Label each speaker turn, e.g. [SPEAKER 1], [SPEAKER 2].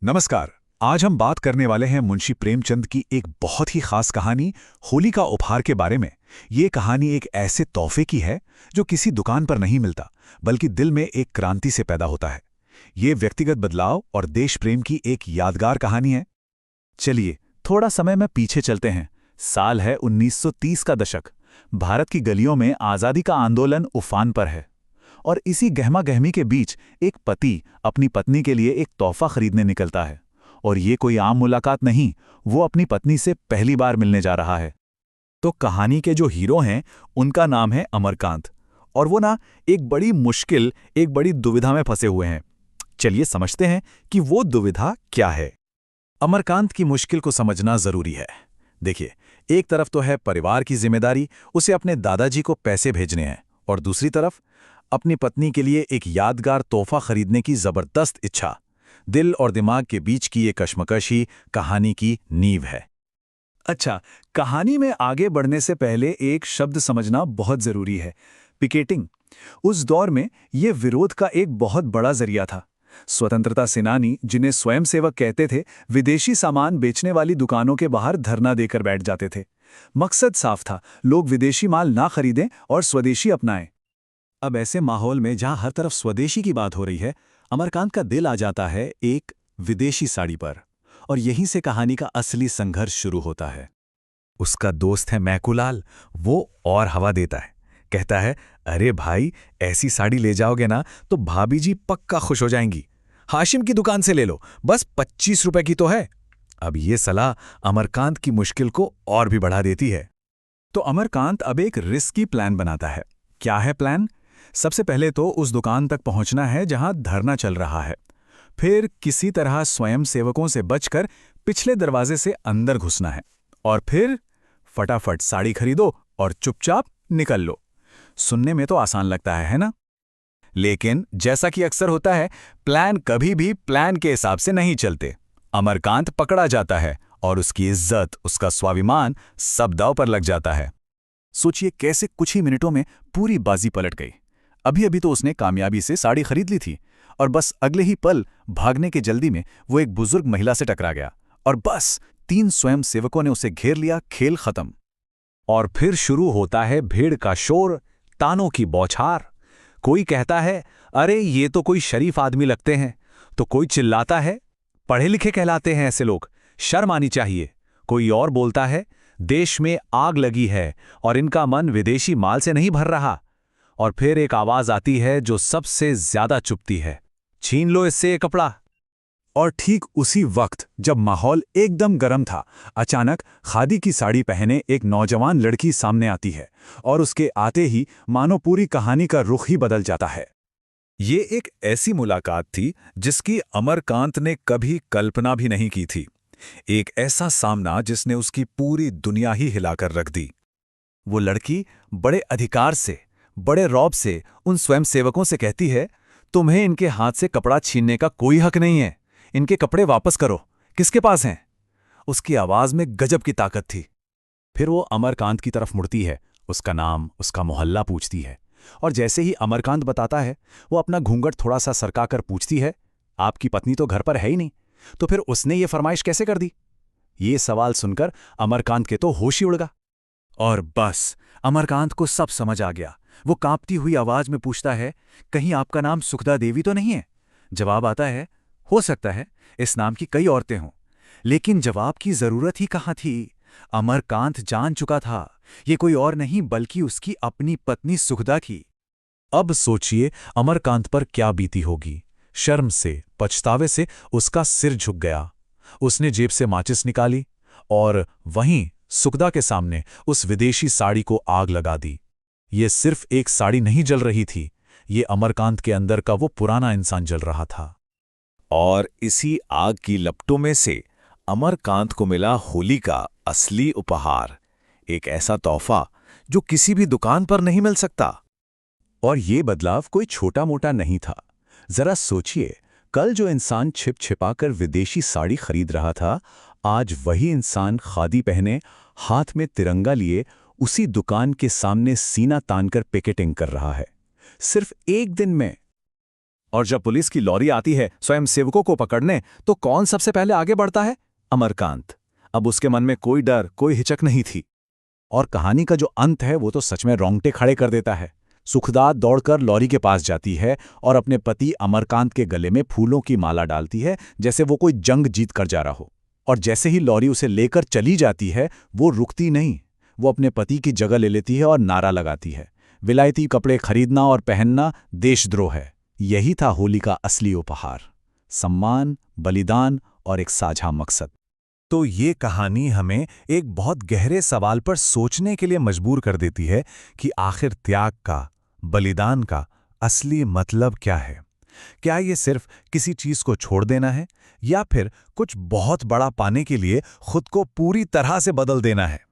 [SPEAKER 1] नमस्कार। आज हम बात करने वाले हैं मुंशी प्रेमचंद की एक बहुत ही खास कहानी होली का उपहार के बारे में। ये कहानी एक ऐसे तोहफे की है जो किसी दुकान पर नहीं मिलता, बल्कि दिल में एक क्रांति से पैदा होता है। ये व्यक्तिगत बदलाव और देश प्रेम की एक यादगार कहानी है। चलिए थोड़ा समय में पीछे चलते हैं। साल है 1930 का दशक। भारत की गलियों में आज़ादी का आंदोलन उफान पर है और इसी गहमा-गहमी के बीच एक पति अपनी पत्नी के लिए एक तोहफा खरीदने निकलता है। और ये कोई आम मुलाकात नहीं, वो अपनी पत्नी से पहली बार मिलने जा रहा है। तो कहानी के जो हीरो हैं उनका नाम है अमरकांत, और वो ना एक बड़ी दुविधा में फंसे हुए हैं। चलिए समझते हैं कि वो दुविधा क्या है। अमरकांत की मुश्किल को समझना जरूरी है। देखिए, एक तरफ तो है परिवार की जिम्मेदारी, उसे अपने दादाजी को पैसे भेजने हैं, और दूसरी तरफ अपनी पत्नी के लिए एक यादगार तोहफा खरीदने की जबरदस्त इच्छा। दिल और दिमाग के बीच की ये कश्मकश ही कहानी की नींव है। अच्छा, कहानी में आगे बढ़ने से पहले एक शब्द समझना बहुत जरूरी है, पिकेटिंग। उस दौर में ये विरोध का एक बहुत बड़ा जरिया था। स्वतंत्रता सेनानी, जिन्हें स्वयंसेवक कहते थे, विदेशी सामान बेचने वाली दुकानों के बाहर धरना देकर बैठ जाते थे। मकसद साफ था, लोग विदेशी माल ना खरीदें और स्वदेशी अपनाएं। अब ऐसे माहौल में जहां हर तरफ स्वदेशी की बात हो रही है, अमरकांत का दिल आ जाता है एक विदेशी साड़ी पर, और यहीं से कहानी का असली संघर्ष शुरू होता है। उसका दोस्त है मैकूलाल, वो और हवा देता है। कहता है, अरे भाई, ऐसी साड़ी ले जाओगे ना तो भाभी जी पक्का खुश हो जाएंगी। हाशिम की दुकान से ले लो, बस 25 रुपए की तो है। अब ये सलाह अमरकांत की मुश्किल को और भी बढ़ा देती है। तो अमरकांत अब एक रिस्की प्लान बनाता है। क्या है प्लान? सबसे पहले तो उस दुकान तक पहुंचना है जहां धरना चल रहा है। फिर किसी तरह स्वयंसेवकों से बचकर पिछले दरवाजे से अंदर घुसना है, और फिर फटाफट साड़ी खरीदो और चुपचाप निकल लो। सुनने में तो आसान लगता है ना? लेकिन जैसा कि अक्सर होता है, प्लान कभी भी प्लान के हिसाब से नहीं चलते। अमरकांत पकड़ा जाता है और उसकी इज्जत, उसका स्वाभिमान सब दांव पर लग जाता है। सोचिए कैसे कुछ ही मिनटों में पूरी बाजी पलट गई। अभी तो उसने कामयाबी से साड़ी खरीद ली थी, और बस अगले ही पल भागने की जल्दी में वो एक बुजुर्ग महिला से टकरा गया, और बस 3 स्वयंसेवकों ने उसे घेर लिया। खेल खत्म। और फिर शुरू होता है भीड़ का शोर, तानों की बौछार। कोई कहता है, अरे ये तो कोई शरीफ आदमी लगते हैं, तो कोई चिल्लाता है, पढ़े लिखे कहलाते हैं ऐसे लोग, शर्म आनी चाहिए। कोई और बोलता है, देश में आग लगी है और इनका मन विदेशी माल से नहीं भर रहा। और फिर एक आवाज आती है जो सबसे ज्यादा चुभती है, छीन लो इससे ये कपड़ा। और ठीक उसी वक्त जब माहौल एकदम गर्म था, अचानक खादी की साड़ी पहने एक नौजवान लड़की सामने आती है, और उसके आते ही मानो पूरी कहानी का रुख ही बदल जाता है। ये एक ऐसी मुलाकात थी जिसकी अमरकांत ने कभी कल्पना भी नहीं की थी। एक ऐसा सामना जिसने उसकी पूरी दुनिया ही हिलाकर रख दी। वो लड़की बड़े अधिकार से, बड़े रौब से उन स्वयंसेवकों से कहती है, तुम्हें इनके हाथ से कपड़ा छीनने का कोई हक नहीं है, इनके कपड़े वापस करो, किसके पास हैं? उसकी आवाज में गजब की ताकत थी। फिर वो अमरकांत की तरफ मुड़ती है, उसका नाम, उसका मोहल्ला पूछती है, और जैसे ही अमरकांत बताता है, वो अपना घूंघट थोड़ा सा सरकाकर पूछती है, आपकी पत्नी तो घर पर है ही नहीं, तो फिर उसने ये फरमाइश कैसे कर दी? ये सवाल सुनकर अमरकांत के तो होश ही उड़ गया। और बस अमरकांत को सब समझ आ गया। वो कांपती हुई आवाज में पूछता है, कहीं आपका नाम सुखदा देवी तो नहीं है? जवाब आता है, हो सकता है इस नाम की कई औरतें हों। लेकिन जवाब की जरूरत ही कहां थी। अमरकांत जान चुका था, ये कोई और नहीं बल्कि उसकी अपनी पत्नी सुखदा थी। अब सोचिए अमरकांत पर क्या बीती होगी। शर्म से, पछतावे से उसका सिर झुक गया। उसने जेब से माचिस निकाली और वहीं सुखदा के सामने उस विदेशी साड़ी को आग लगा दी। ये सिर्फ एक साड़ी नहीं जल रही थी, ये अमरकांत के अंदर का वो पुराना इंसान जल रहा था। और इसी आग की लपटों में से अमरकांत को मिला होली का असली उपहार, एक ऐसा तोहफा जो किसी भी दुकान पर नहीं मिल सकता। और ये बदलाव कोई छोटा मोटा नहीं था। जरा सोचिए, कल जो इंसान छिप छिपाकर विदेशी साड़ी खरीद रहा था, आज वही इंसान खादी पहने, हाथ में तिरंगा लिए उसी दुकान के सामने सीना तानकर पिकेटिंग कर रहा है। सिर्फ एक दिन में।
[SPEAKER 2] और जब पुलिस की लॉरी आती है स्वयं सेवकों को पकड़ने, तो कौन सबसे पहले आगे बढ़ता है? अमरकांत। अब उसके मन में कोई डर, कोई हिचक नहीं थी।
[SPEAKER 1] और कहानी का जो अंत है वो तो सच में रोंगटे खड़े कर देता है। सुखदात दौड़कर लॉरी के पास जाती है और अपने पति अमरकांत के गले में फूलों की माला डालती है, जैसे वो कोई जंग जीत कर जा रहा हो। और जैसे ही लॉरी उसे लेकर चली जाती है, वो रुकती नहीं। वो अपने पति की जगह ले लेती है और नारा लगाती है, विलायती कपड़े खरीदना और पहनना देशद्रोह है। यही था होली का असली उपहार, सम्मान, बलिदान और एक साझा मकसद।
[SPEAKER 3] तो ये कहानी हमें एक बहुत गहरे सवाल पर सोचने के लिए मजबूर कर देती है कि आखिर त्याग का, बलिदान का असली मतलब क्या है। क्या ये सिर्फ किसी चीज को छोड़ देना है, या फिर कुछ बहुत बड़ा पाने के लिए खुद को पूरी तरह से बदल देना है?